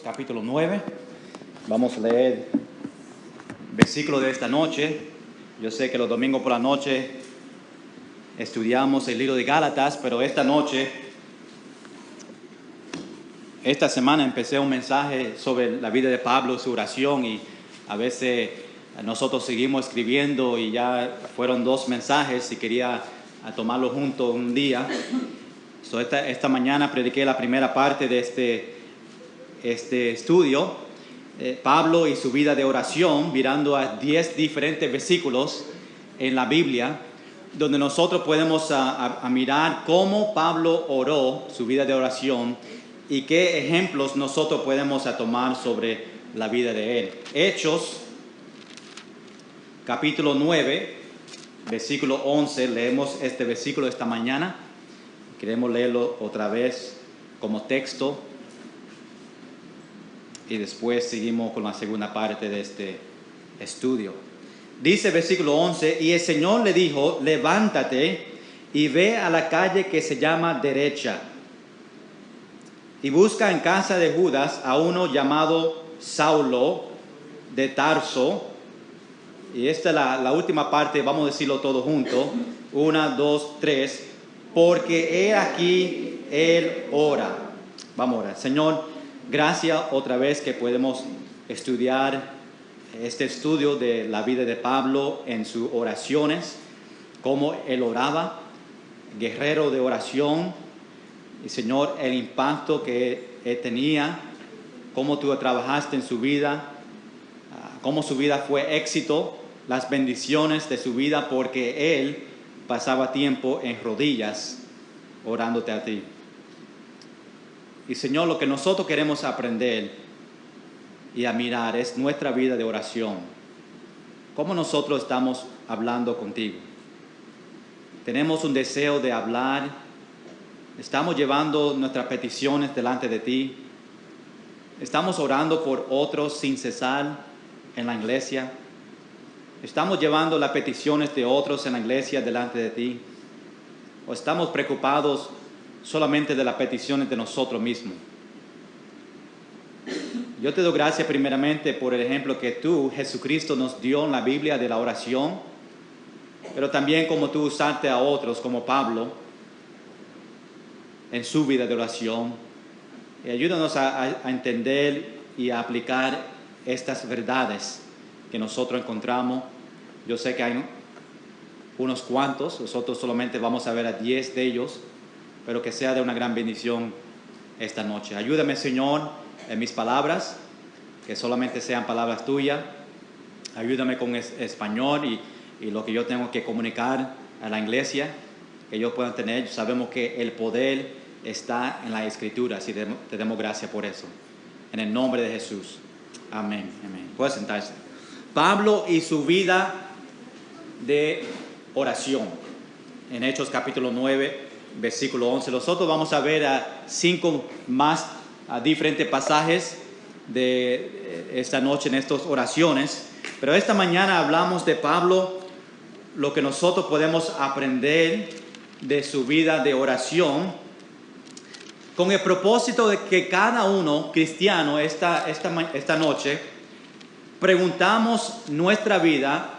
Capítulo 9. Vamos a leer versículo de esta noche. Yo sé que los domingos por la noche estudiamos el libro de Gálatas, pero esta semana empecé un mensaje sobre la vida de Pablo, su oración, y a veces nosotros seguimos escribiendo y ya fueron 2 mensajes y quería tomarlo juntos un día. Esta mañana prediqué la primera parte de este estudio, Pablo y su vida de oración, mirando a 10 diferentes versículos en la Biblia, donde nosotros podemos mirar cómo Pablo oró, su vida de oración, y qué ejemplos nosotros podemos tomar sobre la vida de él. Hechos, capítulo 9, versículo 11, leemos este versículo esta mañana. Queremos leerlo otra vez como texto. Y después seguimos con la segunda parte de este estudio. Dice versículo 11, y el Señor le dijo, levántate y ve a la calle que se llama Derecha, y busca en casa de Judas a uno llamado Saulo de Tarso. Y esta es la última parte, vamos a decirlo todo junto. 1, 2, 3. Porque he aquí, él ora. Vamos a orar. Señor, gracias otra vez que podemos estudiar este estudio de la vida de Pablo en sus oraciones, cómo él oraba, guerrero de oración. Y Señor, el impacto que él tenía, cómo tú trabajaste en su vida, cómo su vida fue éxito, las bendiciones de su vida, porque él pasaba tiempo en rodillas orándote a ti. Y Señor, lo que nosotros queremos aprender y a mirar es nuestra vida de oración. ¿Cómo nosotros estamos hablando contigo? Tenemos un deseo de hablar. Estamos llevando nuestras peticiones delante de ti. Estamos orando por otros sin cesar en la iglesia. Estamos llevando las peticiones de otros en la iglesia delante de ti. O estamos preocupados solamente de las peticiones de nosotros mismos. Yo te doy gracias primeramente por el ejemplo que tú, Jesucristo, nos dio en la Biblia de la oración, pero también como tú usaste a otros, como Pablo, en su vida de oración. Y ayúdanos a entender y a aplicar estas verdades que nosotros encontramos. Yo sé que hay unos cuantos, nosotros solamente vamos a ver a 10 de ellos, pero que sea de una gran bendición esta noche. Ayúdame, Señor, en mis palabras, que solamente sean palabras tuyas. Ayúdame con español y lo que yo tengo que comunicar a la iglesia, que ellos puedan tener. Sabemos que el poder está en la Escritura, así te damos gracias por eso. En el nombre de Jesús. Amén. Amén. Puede sentarse. Pablo y su vida de oración. En Hechos capítulo 9, versículo 11. Nosotros vamos a ver 5 más diferentes pasajes de esta noche en estas oraciones. Pero esta mañana hablamos de Pablo, lo que nosotros podemos aprender de su vida de oración, con el propósito de que cada uno cristiano esta noche preguntamos nuestra vida,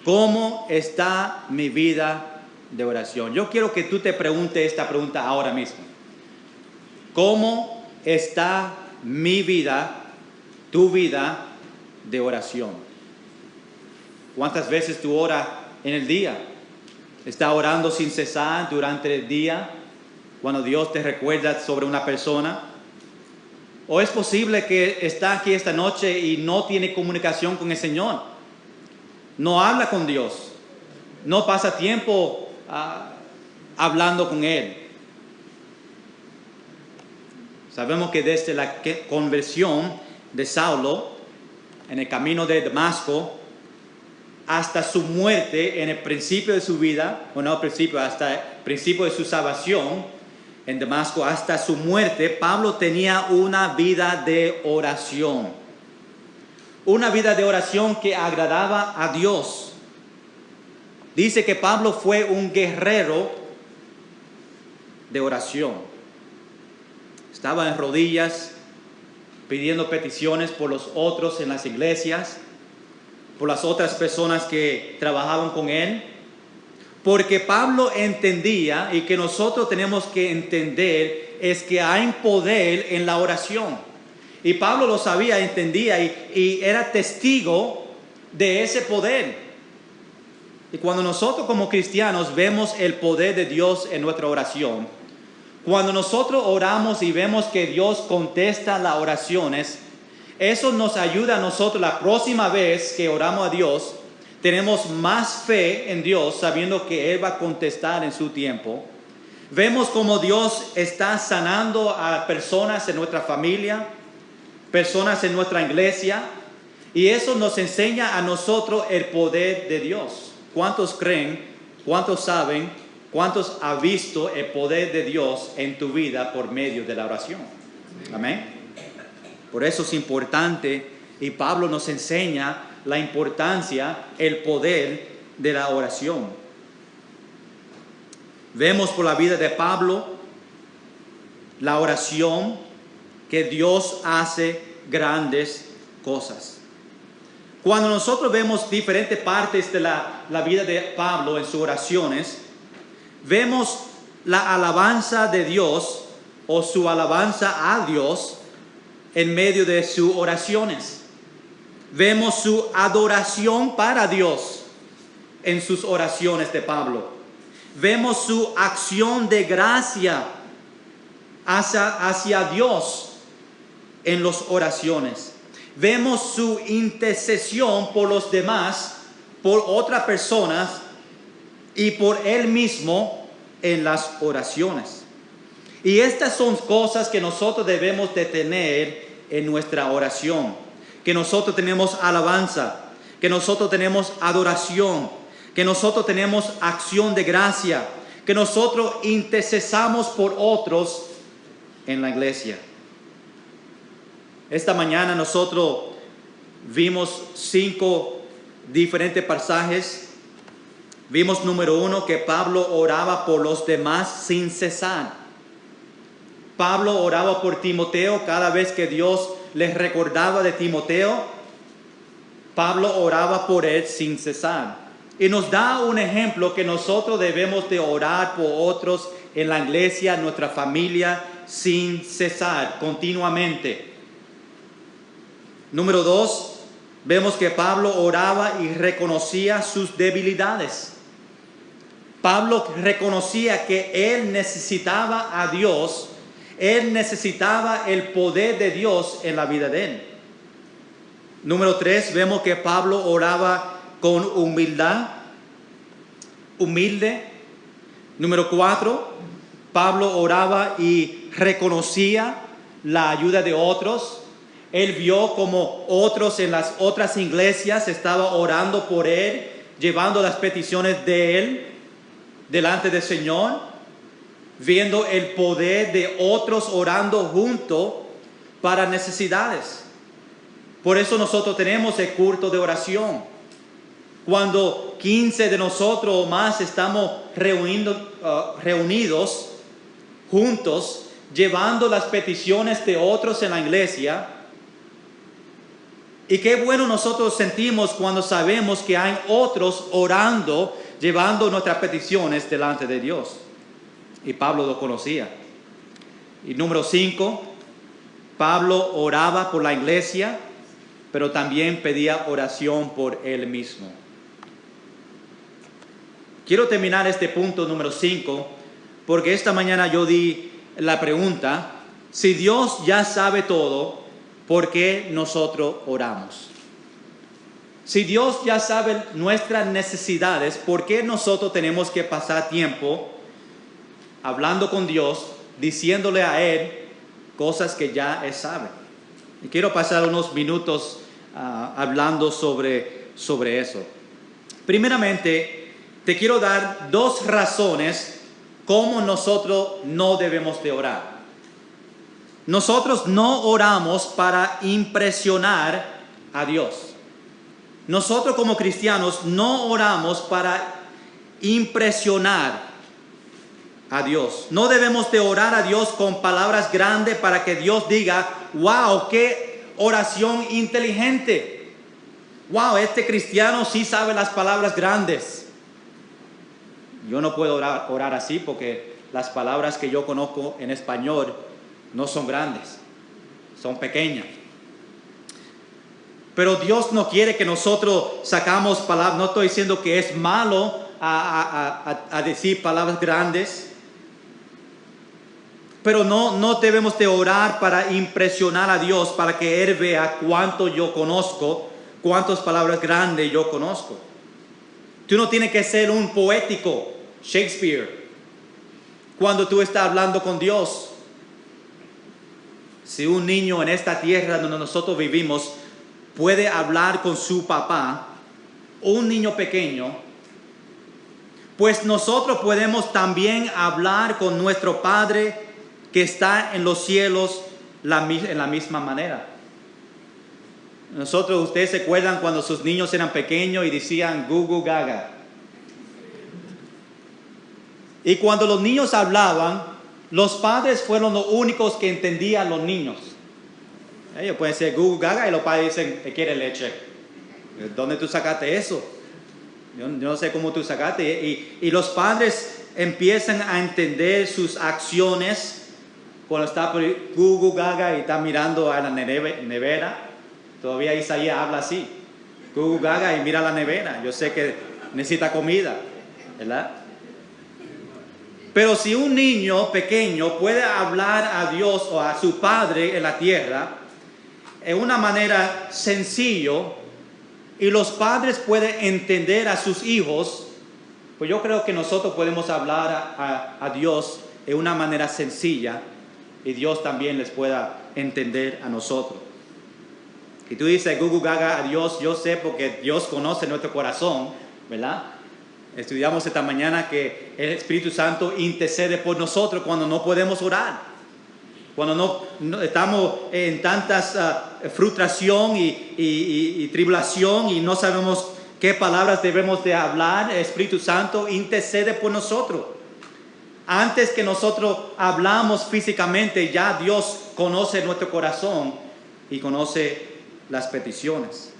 ¿cómo está mi vida de oración? Yo quiero que tú te preguntes esta pregunta ahora mismo. ¿Cómo está mi vida, tu vida de oración? ¿Cuántas veces tú oras en el día? ¿Estás orando sin cesar durante el día cuando Dios te recuerda sobre una persona? ¿O es posible que está aquí esta noche y no tiene comunicación con el Señor? No habla con Dios, no pasa tiempo hablando con Él. Sabemos que desde la conversión de Saulo en el camino de Damasco hasta su muerte en el principio de su vida, hasta el principio de su salvación en Damasco, hasta su muerte, Pablo tenía una vida de oración. Una vida de oración que agradaba a Dios. Dice que Pablo fue un guerrero de oración. Estaba en rodillas pidiendo peticiones por los otros en las iglesias, por las otras personas que trabajaban con él. Porque Pablo entendía, y que nosotros tenemos que entender, es que hay poder en la oración. Y Pablo lo sabía, entendía y era testigo de ese poder. Y cuando nosotros como cristianos vemos el poder de Dios en nuestra oración, cuando nosotros oramos y vemos que Dios contesta las oraciones, eso nos ayuda a nosotros la próxima vez que oramos a Dios. Tenemos más fe en Dios sabiendo que Él va a contestar en su tiempo. Vemos cómo Dios está sanando a personas en nuestra familia, personas en nuestra iglesia. Y eso nos enseña a nosotros el poder de Dios. ¿Cuántos creen? ¿Cuántos saben? ¿Cuántos han visto el poder de Dios en tu vida por medio de la oración? Amén. Por eso es importante, y Pablo nos enseña la importancia, el poder de la oración. Vemos por la vida de Pablo la oración, que Dios hace grandes cosas. Cuando nosotros vemos diferentes partes de la vida de Pablo en sus oraciones, vemos la alabanza de Dios o su alabanza a Dios en medio de sus oraciones. Vemos su adoración para Dios en sus oraciones de Pablo. Vemos su acción de gracia hacia Dios en las oraciones. Vemos su intercesión por los demás, por otras personas y por él mismo en las oraciones. Y estas son cosas que nosotros debemos de tener en nuestra oración. Que nosotros tenemos alabanza, que nosotros tenemos adoración, que nosotros tenemos acción de gracia, que nosotros intercesamos por otros en la iglesia. Esta mañana nosotros vimos 5 diferentes pasajes. Vimos número 1 que Pablo oraba por los demás sin cesar. Pablo oraba por Timoteo cada vez que Dios les recordaba de Timoteo. Pablo oraba por él sin cesar. Y nos da un ejemplo que nosotros debemos de orar por otros en la iglesia, en nuestra familia, sin cesar, continuamente. Número 2, vemos que Pablo oraba y reconocía sus debilidades. Pablo reconocía que él necesitaba a Dios. Él necesitaba el poder de Dios en la vida de él. Número 3, vemos que Pablo oraba con humilde. Número 4, Pablo oraba y reconocía la ayuda de otros. Él vio como otros en las otras iglesias estaban orando por él, llevando las peticiones de él delante del Señor, viendo el poder de otros orando juntos para necesidades. Por eso nosotros tenemos el culto de oración. Cuando 15 de nosotros o más estamos reunidos juntos, llevando las peticiones de otros en la iglesia. Y qué bueno nosotros sentimos cuando sabemos que hay otros orando, llevando nuestras peticiones delante de Dios. Y Pablo lo conocía. Y número 5, Pablo oraba por la iglesia, pero también pedía oración por él mismo. Quiero terminar este punto número 5, porque esta mañana yo di la pregunta: si Dios ya sabe todo, ¿por qué nosotros oramos? Si Dios ya sabe nuestras necesidades, ¿por qué nosotros tenemos que pasar tiempo hablando con Dios, diciéndole a Él cosas que ya Él sabe? Y quiero pasar unos minutos hablando sobre eso. Primeramente, te quiero dar 2 razones cómo nosotros no debemos de orar. Nosotros no oramos para impresionar a Dios. Nosotros como cristianos no oramos para impresionar a Dios. No debemos de orar a Dios con palabras grandes para que Dios diga, wow, qué oración inteligente. Wow, este cristiano sí sabe las palabras grandes. Yo no puedo orar así porque las palabras que yo conozco en español no son grandes, son pequeñas. Pero Dios no quiere que nosotros sacamos palabras. No estoy diciendo que es malo a decir palabras grandes. Pero no debemos de orar para impresionar a Dios, para que Él vea cuánto yo conozco, cuántas palabras grandes yo conozco. Tú no tienes que ser un poético, Shakespeare, cuando tú estás hablando con Dios. Si un niño en esta tierra donde nosotros vivimos puede hablar con su papá, un niño pequeño, pues nosotros podemos también hablar con nuestro Padre que está en los cielos en la misma manera. Ustedes se acuerdan cuando sus niños eran pequeños y decían Gugu Gaga. Y cuando los niños hablaban, los padres fueron los únicos que entendían a los niños. Ellos pueden decir Gugu Gaga y los padres dicen, ¿te quiere leche? ¿Dónde tú sacaste eso? Yo no sé cómo tú sacaste. Y los padres empiezan a entender sus acciones cuando está por Gugu Gaga y está mirando a la nevera. Todavía Isaías habla así. Gugu Gaga y mira la nevera. Yo sé que necesita comida, ¿verdad? Pero si un niño pequeño puede hablar a Dios o a su Padre en la tierra en una manera sencilla y los padres pueden entender a sus hijos, pues yo creo que nosotros podemos hablar a Dios en una manera sencilla y Dios también les pueda entender a nosotros. Y tú dices, Gugu Gaga a Dios, yo sé porque Dios conoce nuestro corazón, ¿verdad? Estudiamos esta mañana que el Espíritu Santo intercede por nosotros cuando no podemos orar. Cuando no estamos en tantas frustración y tribulación y no sabemos qué palabras debemos de hablar, el Espíritu Santo intercede por nosotros. Antes que nosotros hablamos físicamente, ya Dios conoce nuestro corazón y conoce las peticiones.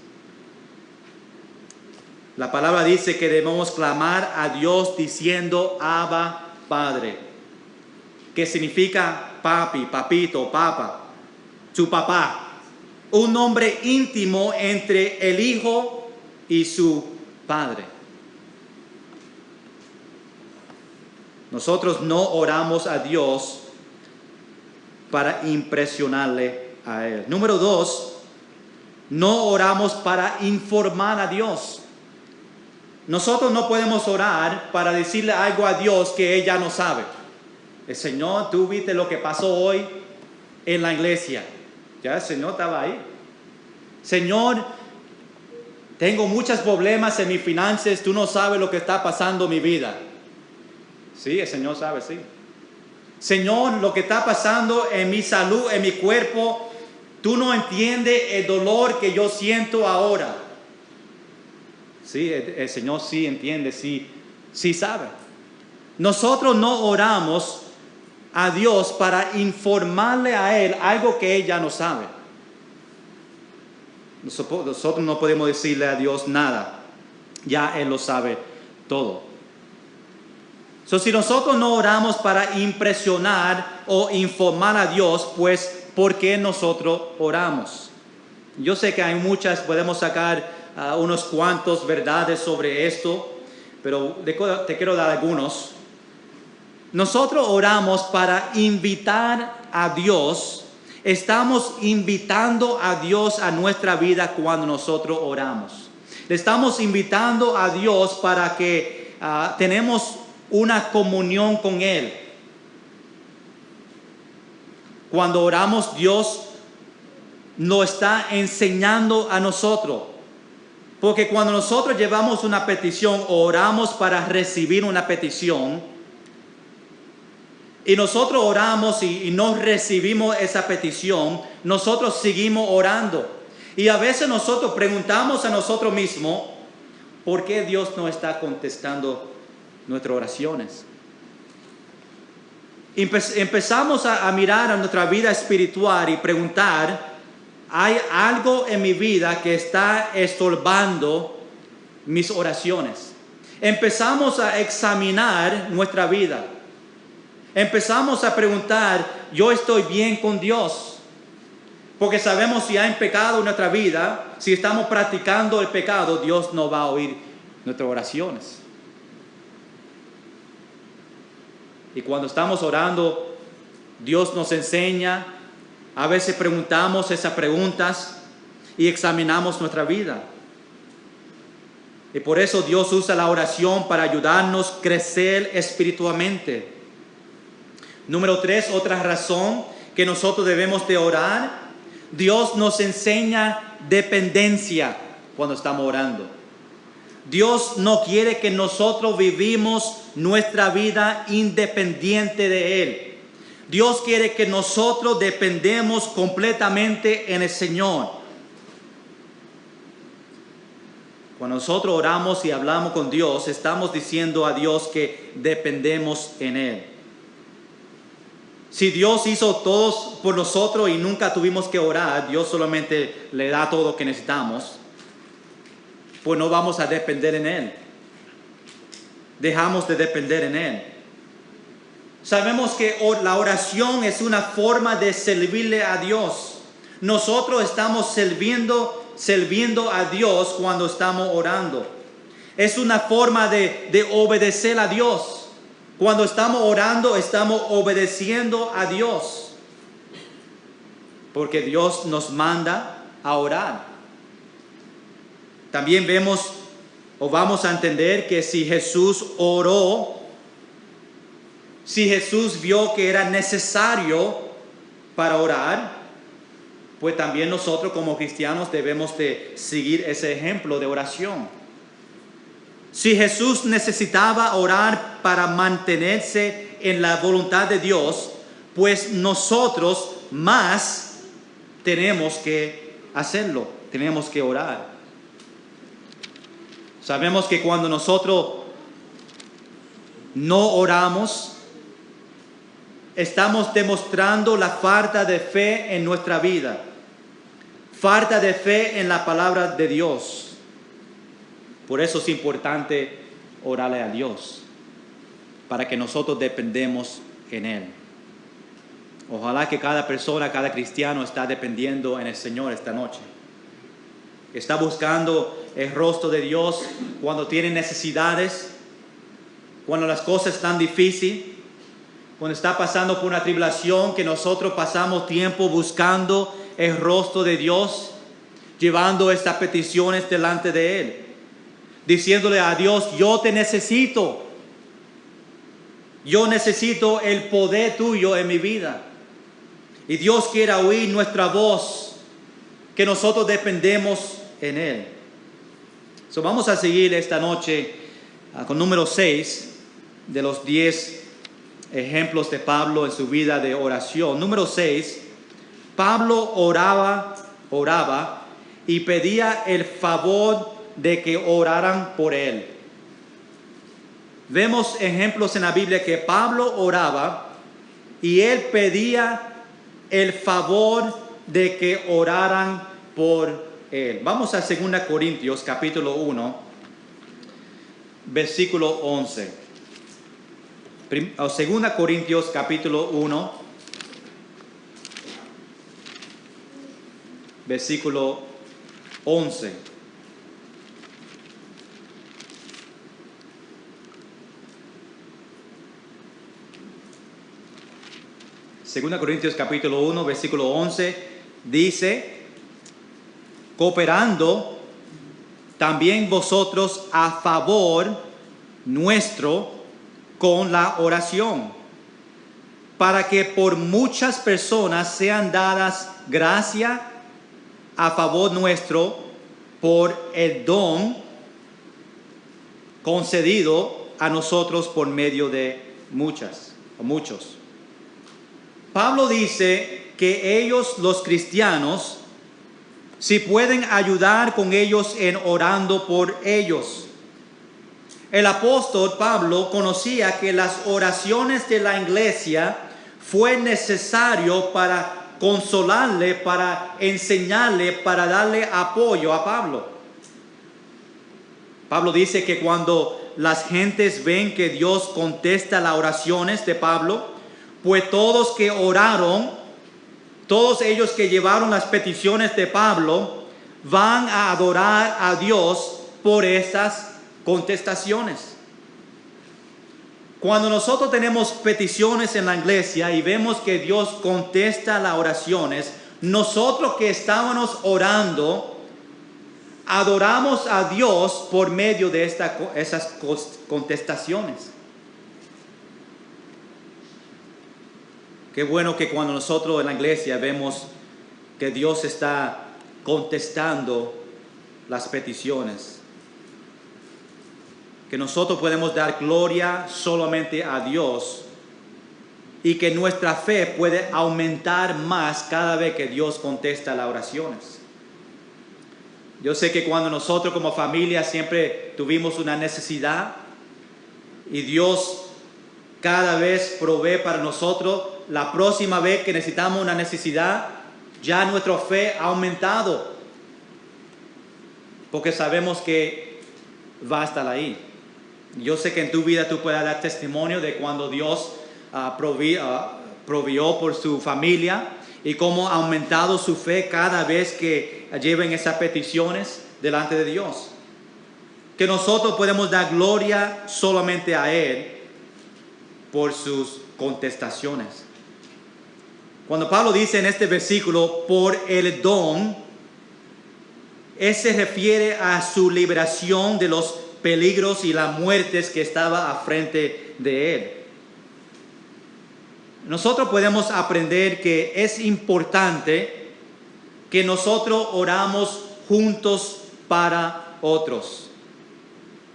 La palabra dice que debemos clamar a Dios diciendo Abba, Padre, que significa papi, papito, papa, su papá. Un nombre íntimo entre el Hijo y su Padre. Nosotros no oramos a Dios para impresionarle a Él. Número 2, no oramos para informar a Dios. Nosotros no podemos orar para decirle algo a Dios que Él ya no sabe. El Señor, tú viste lo que pasó hoy en la iglesia. Ya el Señor estaba ahí. Señor, tengo muchos problemas en mis finanzas, tú no sabes lo que está pasando en mi vida. Sí, el Señor sabe, sí. Señor, lo que está pasando en mi salud, en mi cuerpo, tú no entiendes el dolor que yo siento ahora. Sí, el Señor sí entiende, sí sabe. Nosotros no oramos a Dios para informarle a Él algo que Él ya no sabe. Nosotros no podemos decirle a Dios nada. Ya Él lo sabe todo. Si nosotros no oramos para impresionar o informar a Dios, pues ¿por qué nosotros oramos? Yo sé que hay muchas, podemos sacar unos cuantos verdades sobre esto, pero te quiero dar algunos. Nosotros oramos para invitar a Dios. Estamos invitando a Dios a nuestra vida cuando nosotros oramos. Le estamos invitando a Dios para que tenemos una comunión con Él. Cuando oramos, Dios nos está enseñando a nosotros. Porque cuando nosotros llevamos una petición, oramos para recibir una petición, y nosotros oramos y no recibimos esa petición, nosotros seguimos orando. Y a veces nosotros preguntamos a nosotros mismos, ¿por qué Dios no está contestando nuestras oraciones? empezamos a mirar a nuestra vida espiritual y preguntar, ¿hay algo en mi vida que está estorbando mis oraciones? Empezamos a examinar nuestra vida. Empezamos a preguntar, ¿yo estoy bien con Dios? Porque sabemos si hay pecado en nuestra vida, si estamos practicando el pecado, Dios no va a oír nuestras oraciones. Y cuando estamos orando, Dios nos enseña, a veces preguntamos esas preguntas y examinamos nuestra vida. Y por eso Dios usa la oración para ayudarnos a crecer espiritualmente. Número 3, otra razón que nosotros debemos de orar. Dios nos enseña dependencia cuando estamos orando. Dios no quiere que nosotros vivimos nuestra vida independiente de Él. Dios quiere que nosotros dependemos completamente en el Señor. Cuando nosotros oramos y hablamos con Dios, estamos diciendo a Dios que dependemos en Él. Si Dios hizo todo por nosotros y nunca tuvimos que orar, Dios solamente le da todo lo que necesitamos, pues no vamos a depender en Él. Dejamos de depender en Él. Sabemos que la oración es una forma de servirle a Dios. Nosotros estamos sirviendo a Dios cuando estamos orando. Es una forma de obedecer a Dios. Cuando estamos orando, estamos obedeciendo a Dios. Porque Dios nos manda a orar. También vemos o vamos a entender que si Jesús oró, si Jesús vio que era necesario para orar, pues también nosotros como cristianos debemos de seguir ese ejemplo de oración. Si Jesús necesitaba orar para mantenerse en la voluntad de Dios, pues nosotros más tenemos que hacerlo, tenemos que orar. Sabemos que cuando nosotros no oramos, estamos demostrando la falta de fe en nuestra vida, falta de fe en la palabra de Dios. Por eso es importante orarle a Dios, para que nosotros dependemos en Él. Ojalá que cada persona, cada cristiano está dependiendo en el Señor esta noche. Está buscando el rostro de Dios cuando tiene necesidades, cuando las cosas están difíciles, cuando está pasando por una tribulación, que nosotros pasamos tiempo buscando el rostro de Dios, llevando estas peticiones delante de Él, diciéndole a Dios, yo te necesito. Yo necesito el poder tuyo en mi vida. Y Dios quiere oír nuestra voz, que nosotros dependemos en Él. Vamos a seguir esta noche con número 6 de los 10 ejemplos de Pablo en su vida de oración. Número 6, Pablo oraba y pedía el favor de que oraran por él. Vemos ejemplos en la Biblia que Pablo oraba y él pedía el favor de que oraran por él. Vamos a 2 Corintios capítulo 1, versículo 11. 2 Corintios capítulo 1, versículo 11. Segunda Corintios capítulo 1, versículo 11, dice, cooperando también vosotros a favor nuestro con la oración, para que por muchas personas sean dadas gracia a favor nuestro por el don concedido a nosotros por medio de muchos. Pablo dice que ellos, los cristianos, si pueden ayudar con ellos en orando por ellos. El apóstol Pablo conocía que las oraciones de la iglesia fue necesario para consolarle, para enseñarle, para darle apoyo a Pablo. Pablo dice que cuando las gentes ven que Dios contesta las oraciones de Pablo, pues todos que oraron, todos ellos que llevaron las peticiones de Pablo, van a adorar a Dios por esas contestaciones. Cuando nosotros tenemos peticiones en la iglesia y vemos que Dios contesta las oraciones, nosotros que estábamos orando, adoramos a Dios por medio de esas contestaciones. Qué bueno que cuando nosotros en la iglesia vemos que Dios está contestando las peticiones, que nosotros podemos dar gloria solamente a Dios y que nuestra fe puede aumentar más cada vez que Dios contesta las oraciones. Yo sé que cuando nosotros como familia siempre tuvimos una necesidad y Dios cada vez provee para nosotros, la próxima vez que necesitamos una necesidad, ya nuestra fe ha aumentado, porque sabemos que va a estar ahí. Yo sé que en tu vida tú puedes dar testimonio de cuando Dios proveyó por su familia y cómo ha aumentado su fe cada vez que lleven esas peticiones delante de Dios. Que nosotros podemos dar gloria solamente a Él por sus contestaciones. Cuando Pablo dice en este versículo, por el don, Él se refiere a su liberación de los peligros y las muertes que estaba a frente de Él. Nosotros podemos aprender que es importante que nosotros oramos juntos para otros.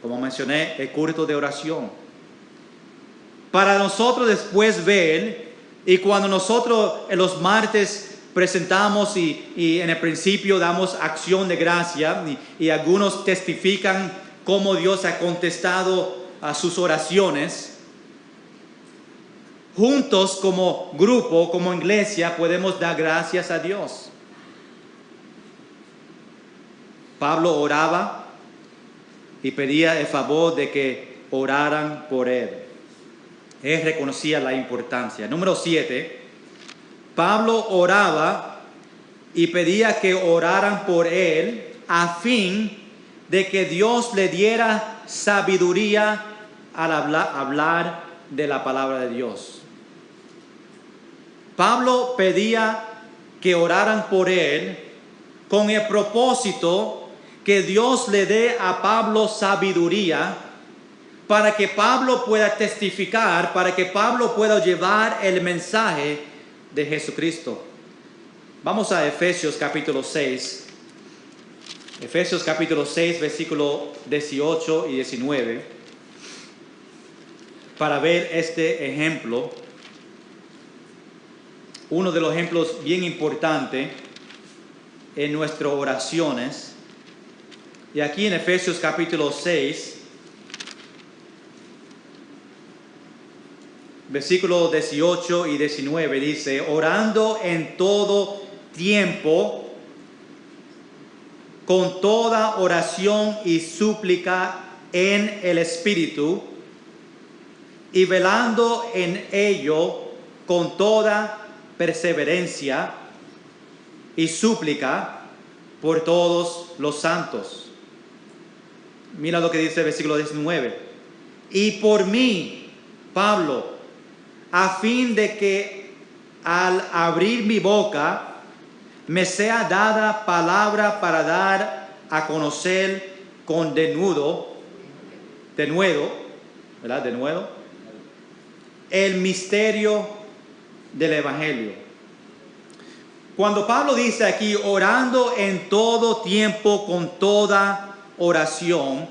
Como mencioné, el culto de oración. Para nosotros después ver, y cuando nosotros en los martes presentamos y en el principio damos acción de gracia, y algunos testifican cómo Dios ha contestado a sus oraciones, juntos como grupo, como iglesia, podemos dar gracias a Dios. Pablo oraba y pedía el favor de que oraran por él. Él reconocía la importancia. Número 7, Pablo oraba y pedía que oraran por él a fin de que Dios le diera sabiduría al hablar de la palabra de Dios. Pablo pedía que oraran por él con el propósito que Dios le dé a Pablo sabiduría para que Pablo pueda testificar, para que Pablo pueda llevar el mensaje de Jesucristo. Vamos a Efesios capítulo 6. Efesios capítulo 6, versículo 18 y 19, para ver este ejemplo. Uno de los ejemplos bien importantes en nuestras oraciones. Y aquí en Efesios capítulo 6, versículos 18 y 19 dice, orando en todo tiempo, con toda oración y súplica en el Espíritu, y velando en ello con toda perseverancia y súplica por todos los santos. Mira lo que dice el versículo 19. Y por mí, Pablo, a fin de que al abrir mi boca me sea dada palabra para dar a conocer con denuedo, el misterio del Evangelio. Cuando Pablo dice aquí, orando en todo tiempo con toda oración,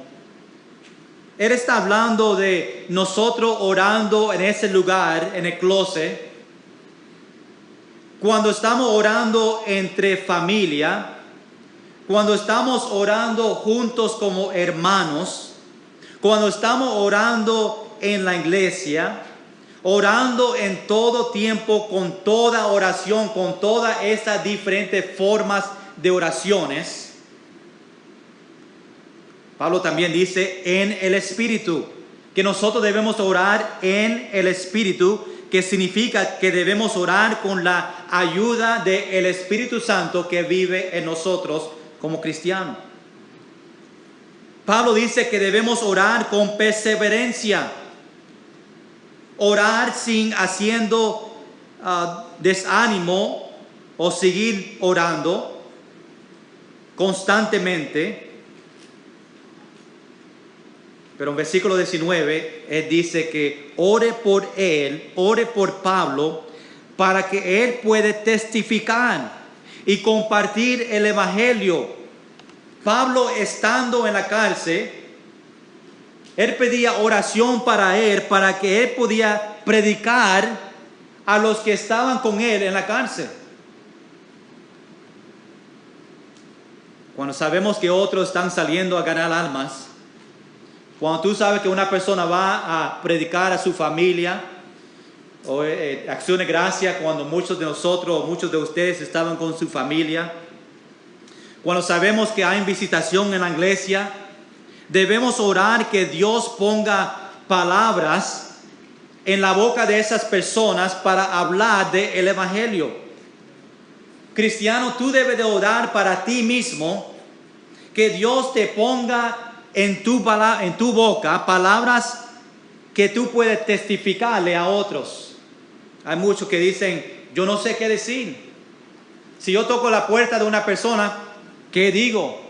él está hablando de nosotros orando en ese lugar, en el closet. Cuando estamos orando entre familia, cuando estamos orando juntos como hermanos, cuando estamos orando en la iglesia, orando en todo tiempo, con toda oración, con todas estas diferentes formas de oraciones. Pablo también dice en el Espíritu, que nosotros debemos orar en el Espíritu, que significa que debemos orar con la ayuda del Espíritu Santo que vive en nosotros como cristianos. Pablo dice que debemos orar con perseverancia, orar sin haciendo desánimo o seguir orando constantemente. Pero en versículo 19, él dice que ore por él, ore por Pablo, para que él pueda testificar y compartir el Evangelio. Pablo, estando en la cárcel, él pedía oración para él, para que él podía predicar a los que estaban con él en la cárcel. Cuando sabemos que otros están saliendo a ganar almas, cuando tú sabes que una persona va a predicar a su familia, o acción de gracia, cuando muchos de nosotros, muchos de ustedes estaban con su familia, cuando sabemos que hay visitación en la iglesia, debemos orar que Dios ponga palabras en la boca de esas personas para hablar del Evangelio. Cristiano, tú debes de orar para ti mismo, que Dios te ponga en tu boca palabras que tú puedes testificarle a otros. Hay muchos que dicen, yo no sé qué decir. Si yo toco la puerta de una persona, ¿qué digo?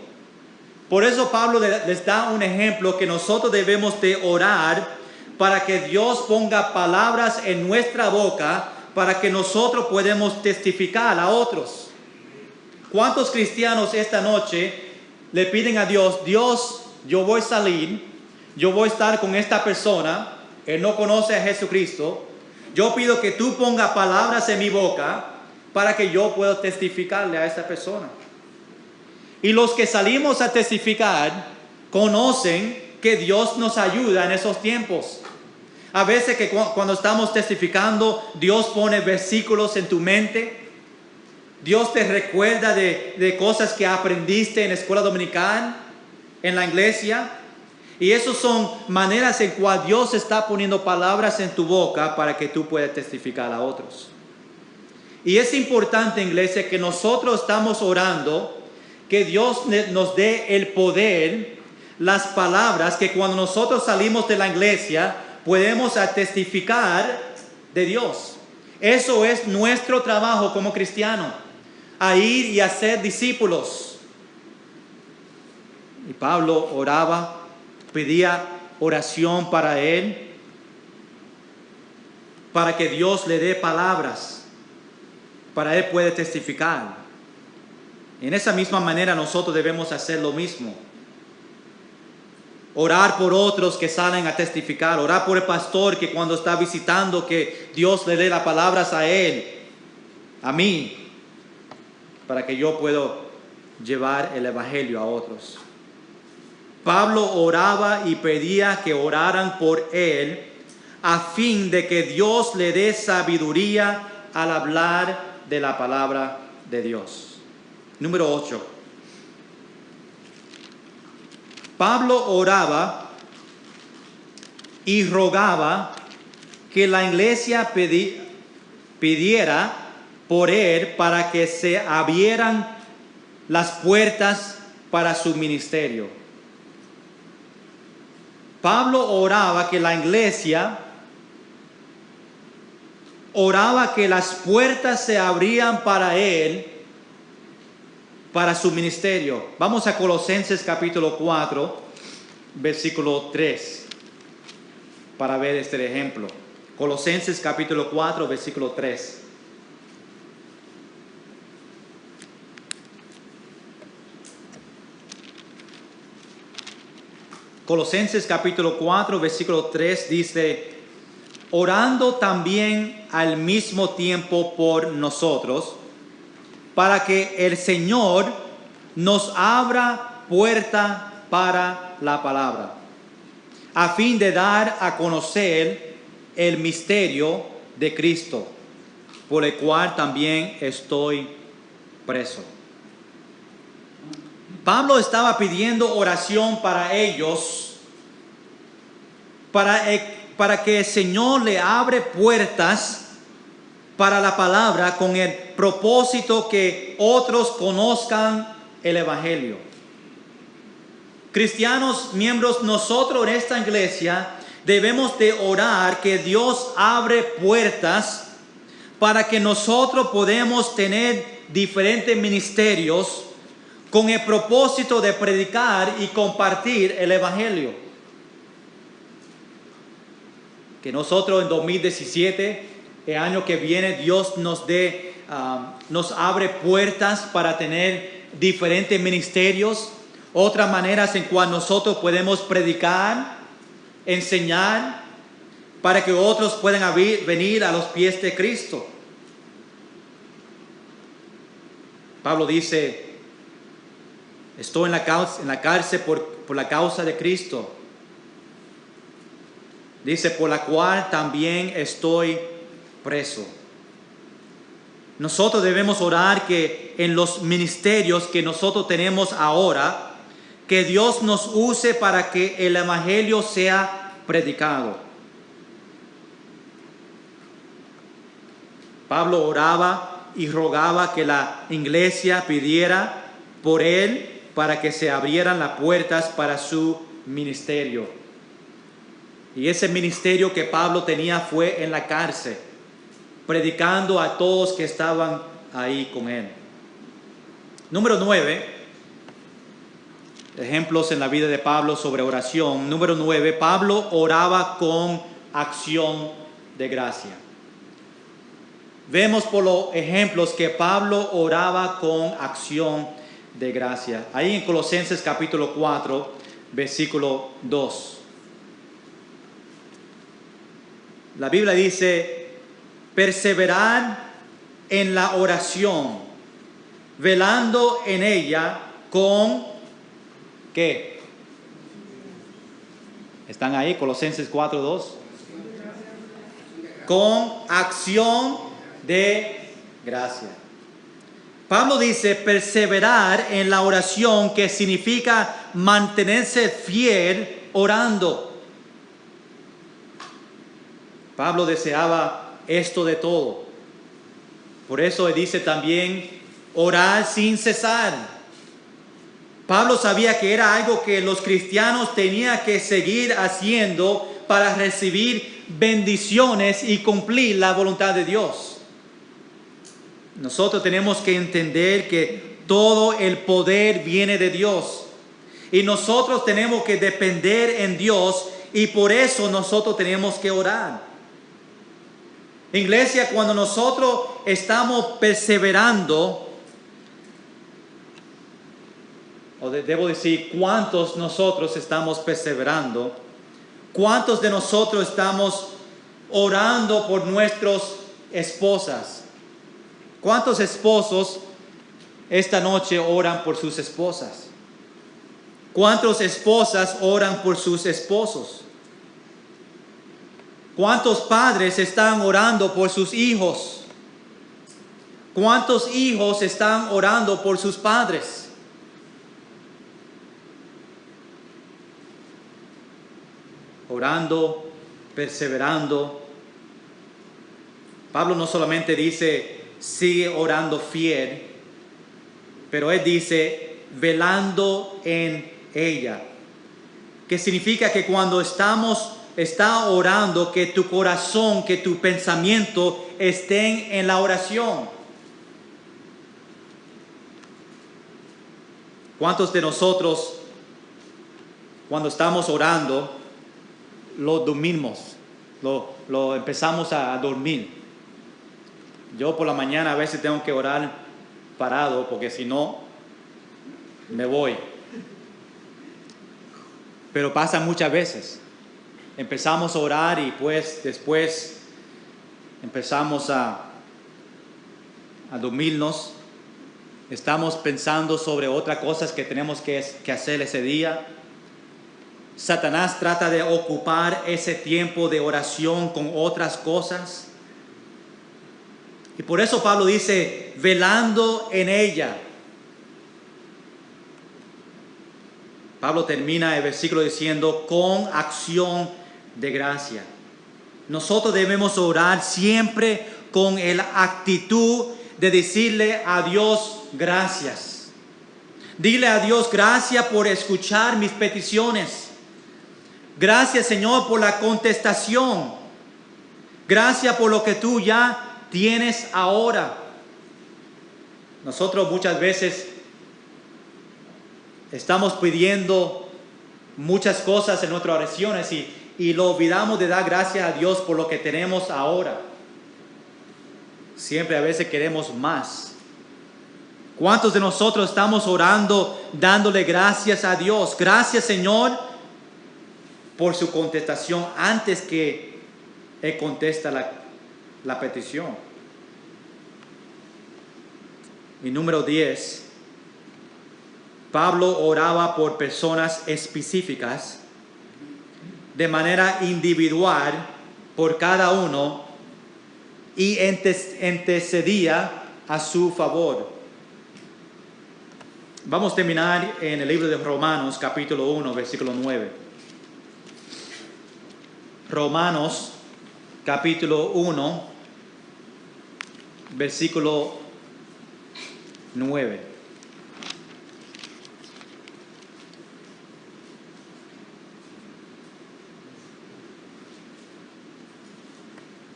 Por eso Pablo les da un ejemplo que nosotros debemos de orar para que Dios ponga palabras en nuestra boca para que nosotros podamos testificar a otros. ¿Cuántos cristianos esta noche le piden a Dios, Dios, yo voy a salir, yo voy a estar con esta persona, él no conoce a Jesucristo, yo pido que tú pongas palabras en mi boca para que yo pueda testificarle a esta persona? Y los que salimos a testificar conocen que Dios nos ayuda en esos tiempos. A veces que cuando estamos testificando, Dios pone versículos en tu mente. Dios te recuerda de cosas que aprendiste en la escuela dominical, en la iglesia. Y esas son maneras en cual Dios está poniendo palabras en tu boca para que tú puedas testificar a otros. Y es importante, iglesia, que nosotros estamos orando que Dios nos dé el poder, las palabras, que cuando nosotros salimos de la iglesia podemos testificar de Dios. Eso es nuestro trabajo como cristianos, a ir y hacer discípulos. Y Pablo oraba, pedía oración para él, para que Dios le dé palabras, para él puede testificar. En esa misma manera nosotros debemos hacer lo mismo. Orar por otros que salen a testificar. Orar por el pastor que cuando está visitando, que Dios le dé las palabras a él, a mí, para que yo pueda llevar el Evangelio a otros. Pablo oraba y pedía que oraran por él a fin de que Dios le dé sabiduría al hablar de la palabra de Dios. Número 8. Pablo oraba y rogaba que la iglesia pidiera por él para que se abrieran las puertas para su ministerio. Pablo oraba que la iglesia oraba que las puertas se abrían para él, para su ministerio. Vamos a Colosenses capítulo 4, versículo 3, para ver este ejemplo. Colosenses capítulo 4, versículo 3. Colosenses capítulo 4, versículo 3 dice, orando también al mismo tiempo por nosotros, para que el Señor nos abra puerta para la palabra, a fin de dar a conocer el misterio de Cristo, por el cual también estoy preso. Pablo estaba pidiendo oración para ellos, para que el Señor le abre puertas para la palabra con el propósito que otros conozcan el Evangelio. Cristianos, miembros, nosotros en esta iglesia debemos de orar que Dios abre puertas para que nosotros podamos tener diferentes ministerios con el propósito de predicar y compartir el Evangelio. Que nosotros en 2017, el año que viene, Dios nos abre puertas para tener diferentes ministerios, otras maneras en cual nosotros podemos predicar, enseñar, para que otros puedan venir a los pies de Cristo. Pablo dice, estoy en la cárcel por la causa de Cristo. Dice, por la cual también estoy preso. Nosotros debemos orar que en los ministerios que nosotros tenemos ahora, que Dios nos use para que el Evangelio sea predicado. Pablo oraba y rogaba que la iglesia pidiera por él para que se abrieran las puertas para su ministerio. Y ese ministerio que Pablo tenía fue en la cárcel, predicando a todos que estaban ahí con él. Número 9, ejemplos en la vida de Pablo sobre oración. Número 9, Pablo oraba con acción de gracia. Vemos por los ejemplos que Pablo oraba con acción de gracia. Ahí en Colosenses capítulo 4, versículo 2. La Biblia dice, perseverad en la oración, velando en ella con, ¿qué? ¿Están ahí? Colosenses 4, 2. Con acción de gracia. Pablo dice perseverar en la oración, que significa mantenerse fiel orando. Pablo deseaba esto de todo. Por eso dice también orar sin cesar. Pablo sabía que era algo que los cristianos tenían que seguir haciendo para recibir bendiciones y cumplir la voluntad de Dios. Nosotros tenemos que entender que todo el poder viene de Dios. Y nosotros tenemos que depender en Dios, y por eso nosotros tenemos que orar. Iglesia, cuando nosotros estamos perseverando, o debo decir, ¿cuántos nosotros estamos perseverando? ¿Cuántos de nosotros estamos orando por nuestras esposas? ¿Cuántos esposos esta noche oran por sus esposas? ¿Cuántas esposas oran por sus esposos? ¿Cuántos padres están orando por sus hijos? ¿Cuántos hijos están orando por sus padres? Orando, perseverando. Pablo no solamente dice, sigue orando fiel, pero él dice, velando en ella. Que significa que cuando está orando, que tu corazón, que tu pensamiento estén en la oración. ¿Cuántos de nosotros, cuando estamos orando, lo dormimos, lo empezamos a dormir? Yo por la mañana a veces tengo que orar parado, porque si no, me voy. Pero pasa muchas veces. Empezamos a orar y pues después empezamos a dormirnos. Estamos pensando sobre otras cosas que tenemos que hacer ese día. Satanás trata de ocupar ese tiempo de oración con otras cosas. Y por eso Pablo dice, velando en ella. Pablo termina el versículo diciendo, con acción de gracia. Nosotros debemos orar siempre con la actitud de decirle a Dios gracias. Dile a Dios gracias por escuchar mis peticiones. Gracias, Señor, por la contestación. Gracias por lo que tú ya tienes ahora. Nosotros muchas veces estamos pidiendo muchas cosas en nuestras oraciones y lo olvidamos de dar gracias a Dios por lo que tenemos ahora. Siempre a veces queremos más. ¿Cuántos de nosotros estamos orando dándole gracias a Dios? Gracias, Señor, por su contestación antes que Él contesta la petición. Y número 10, Pablo oraba por personas específicas de manera individual por cada uno y intercedía a su favor. Vamos a terminar en el libro de Romanos, capítulo 1, versículo 9. Romanos, capítulo 1, versículo 9.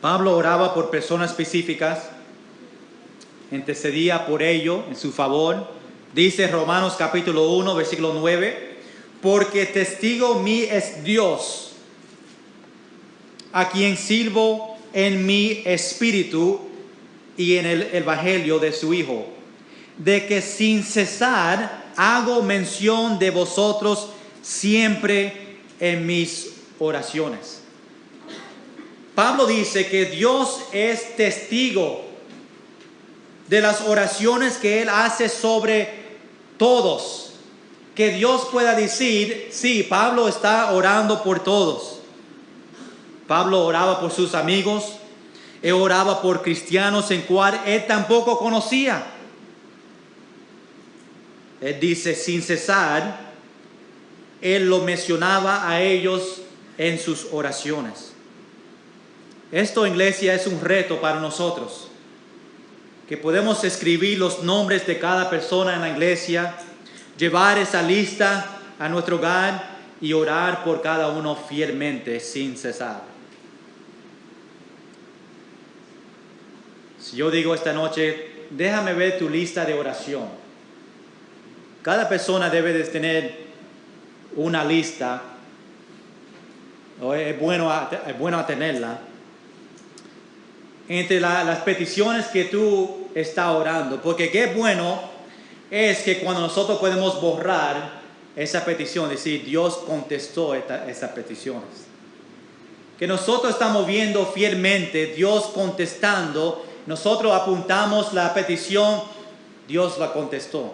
Pablo oraba por personas específicas, intercedía por ello en su favor. Dice Romanos capítulo 1, versículo 9, porque testigo mío es Dios, a quien sirvo en mi espíritu y en el evangelio de su Hijo, de que sin cesar hago mención de vosotros siempre en mis oraciones. Pablo dice que Dios es testigo de las oraciones que Él hace sobre todos. Que Dios pueda decir, sí, Pablo está orando por todos. Pablo oraba por sus amigos, Él oraba por cristianos en cual Él tampoco conocía. Él dice, sin cesar, Él lo mencionaba a ellos en sus oraciones. Esto, iglesia, es un reto para nosotros, que podemos escribir los nombres de cada persona en la iglesia, llevar esa lista a nuestro hogar y orar por cada uno fielmente, sin cesar. Si yo digo esta noche, déjame ver tu lista de oración. Cada persona debe de tener una lista, es bueno tenerla, entre las peticiones que tú estás orando. Porque qué bueno es que cuando nosotros podemos borrar esa petición, decir, Dios contestó esas peticiones. Que nosotros estamos viendo fielmente, Dios contestando, nosotros apuntamos la petición, Dios la contestó.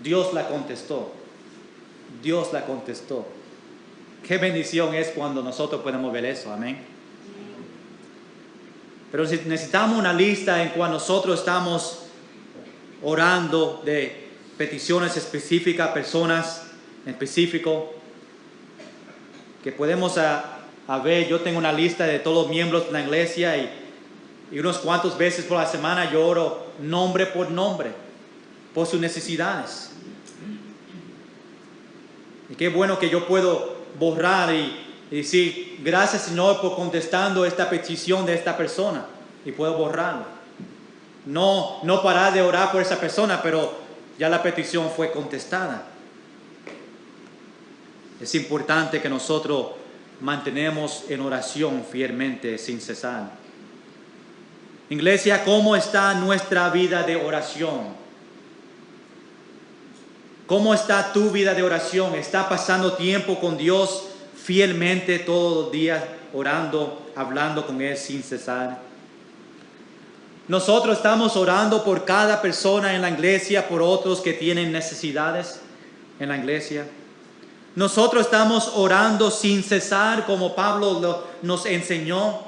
Dios la contestó. Dios la contestó. Qué bendición es cuando nosotros podemos ver eso, amén. Pero necesitamos una lista en cual nosotros estamos orando de peticiones específicas, personas en específico, que podemos ver. Yo tengo una lista de todos los miembros de la iglesia y unos cuantos veces por la semana yo oro nombre por nombre, por sus necesidades. Y qué bueno que yo puedo borrar y decir, gracias Señor por contestando esta petición de esta persona, y puedo borrarlo. No parar de orar por esa persona, pero ya la petición fue contestada. Es importante que nosotros mantenemos en oración fielmente, sin cesar. Iglesia, ¿cómo está nuestra vida de oración? ¿Cómo está tu vida de oración? ¿Está pasando tiempo con Dios fielmente todos los días, orando, hablando con Él sin cesar? Nosotros estamos orando por cada persona en la iglesia, por otros que tienen necesidades en la iglesia. Nosotros estamos orando sin cesar como Pablo nos enseñó.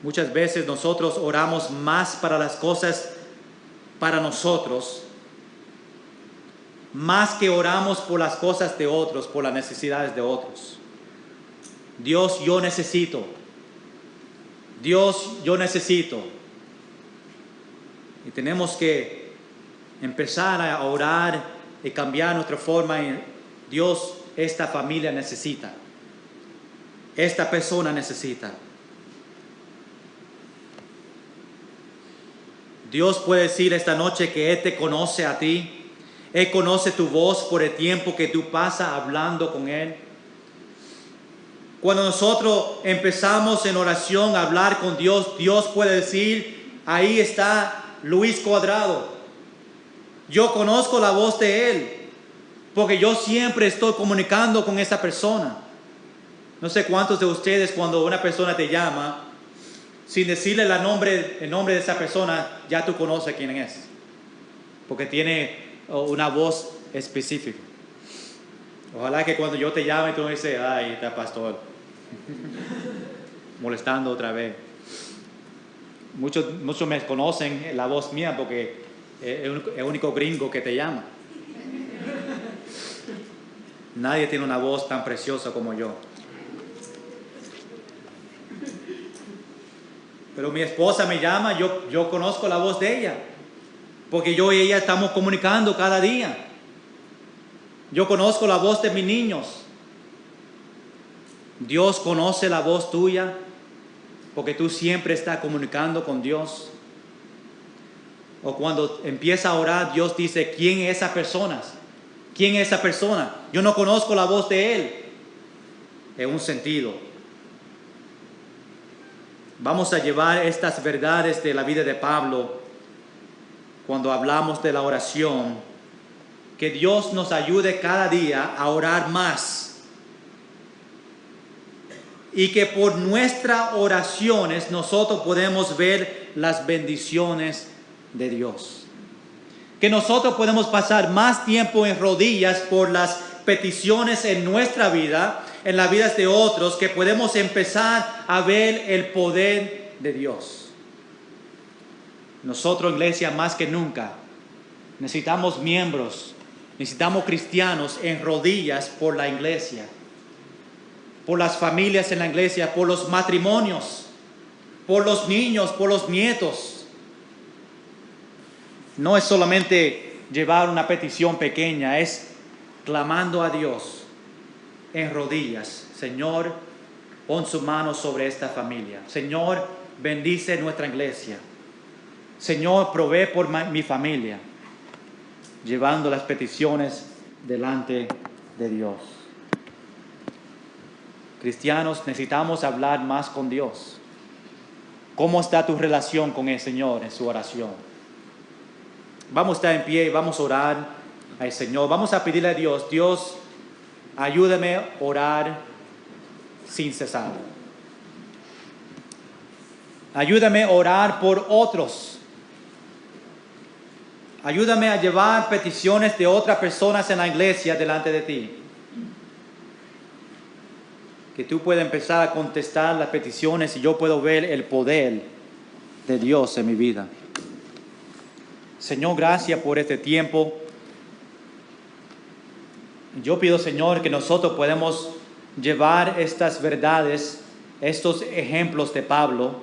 Muchas veces nosotros oramos más para las cosas para nosotros, más que oramos por las cosas de otros, por las necesidades de otros. Dios, yo necesito. Dios, yo necesito. Y tenemos que empezar a orar y cambiar nuestra forma. Dios, esta familia necesita. Esta persona necesita. Dios puede decir esta noche que Él te conoce a ti. Él conoce tu voz por el tiempo que tú pasas hablando con Él. Cuando nosotros empezamos en oración a hablar con Dios, Dios puede decir, ahí está Luis Cuadrado. Yo conozco la voz de Él, porque yo siempre estoy comunicando con esa persona. No sé cuántos de ustedes cuando una persona te llama, sin decirle el nombre de esa persona, ya tú conoces quién es. Porque tiene una voz específica. Ojalá que cuando yo te llame tú me dices, ay, está pastor. Molestando otra vez. Muchos me conocen la voz mía porque es el único gringo que te llama. Nadie tiene una voz tan preciosa como yo. Pero mi esposa me llama, yo conozco la voz de ella, porque yo y ella estamos comunicando cada día. Yo conozco la voz de mis niños. Dios conoce la voz tuya, porque tú siempre estás comunicando con Dios. O cuando empieza a orar, Dios dice, ¿quién es esa persona? ¿Quién es esa persona? Yo no conozco la voz de Él. En un sentido. Vamos a llevar estas verdades de la vida de Pablo cuando hablamos de la oración. Que Dios nos ayude cada día a orar más. Y que por nuestras oraciones nosotros podemos ver las bendiciones de Dios. Que nosotros podemos pasar más tiempo en rodillas por las peticiones en nuestra vida, en las vidas de otros, que podemos empezar a ver el poder de Dios. Nosotros, iglesia, más que nunca, necesitamos miembros, necesitamos cristianos en rodillas por la iglesia, por las familias en la iglesia, por los matrimonios, por los niños, por los nietos. No es solamente llevar una petición pequeña, es clamando a Dios en rodillas. Señor, pon su mano sobre esta familia. Señor, bendice nuestra iglesia. Señor, provee por mi familia. Llevando las peticiones delante de Dios. Cristianos, necesitamos hablar más con Dios. ¿Cómo está tu relación con el Señor en su oración? Vamos a estar en pie y vamos a orar al Señor. Vamos a pedirle a Dios, Dios, ayúdame a orar sin cesar. Ayúdame a orar por otros. Ayúdame a llevar peticiones de otras personas en la iglesia delante de ti. Que tú puedas empezar a contestar las peticiones y yo puedo ver el poder de Dios en mi vida. Señor, gracias por este tiempo. Yo pido, Señor, que nosotros podamos llevar estas verdades, estos ejemplos de Pablo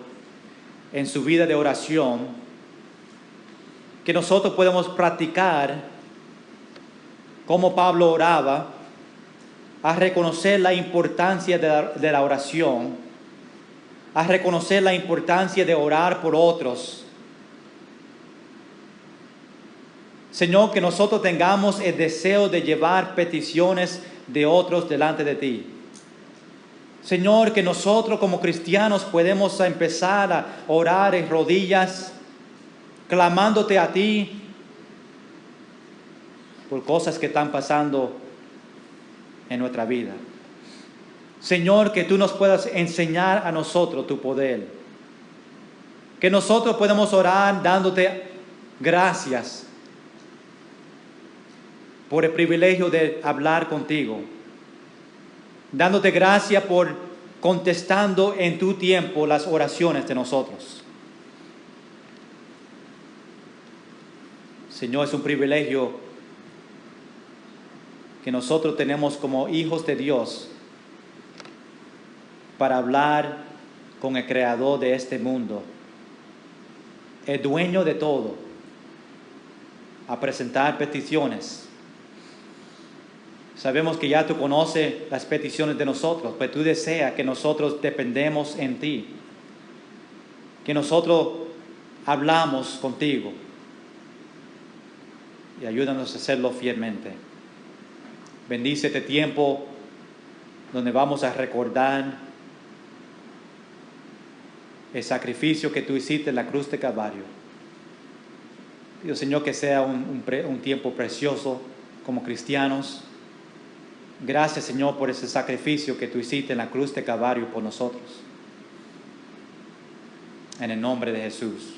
en su vida de oración, que nosotros podamos practicar como Pablo oraba, a reconocer la importancia de la oración, a reconocer la importancia de orar por otros. Señor, que nosotros tengamos el deseo de llevar peticiones de otros delante de ti. Señor, que nosotros como cristianos podemos empezar a orar en rodillas, clamándote a ti por cosas que están pasando en nuestra vida. Señor, que tú nos puedas enseñar a nosotros tu poder. Que nosotros podemos orar dándote gracias. por el privilegio de hablar contigo, dándote gracias por contestando en tu tiempo las oraciones de nosotros. Señor, es un privilegio que nosotros tenemos como hijos de Dios para hablar con el creador de este mundo, el dueño de todo, a presentar peticiones. Sabemos que ya tú conoces las peticiones de nosotros, pero tú deseas que nosotros dependemos en ti, que nosotros hablamos contigo, y ayúdanos a hacerlo fielmente. Bendice este tiempo donde vamos a recordar el sacrificio que tú hiciste en la cruz de Calvario. Pido, Señor, que sea un tiempo precioso como cristianos. Gracias, Señor, por ese sacrificio que tú hiciste en la cruz de Calvario por nosotros. En el nombre de Jesús.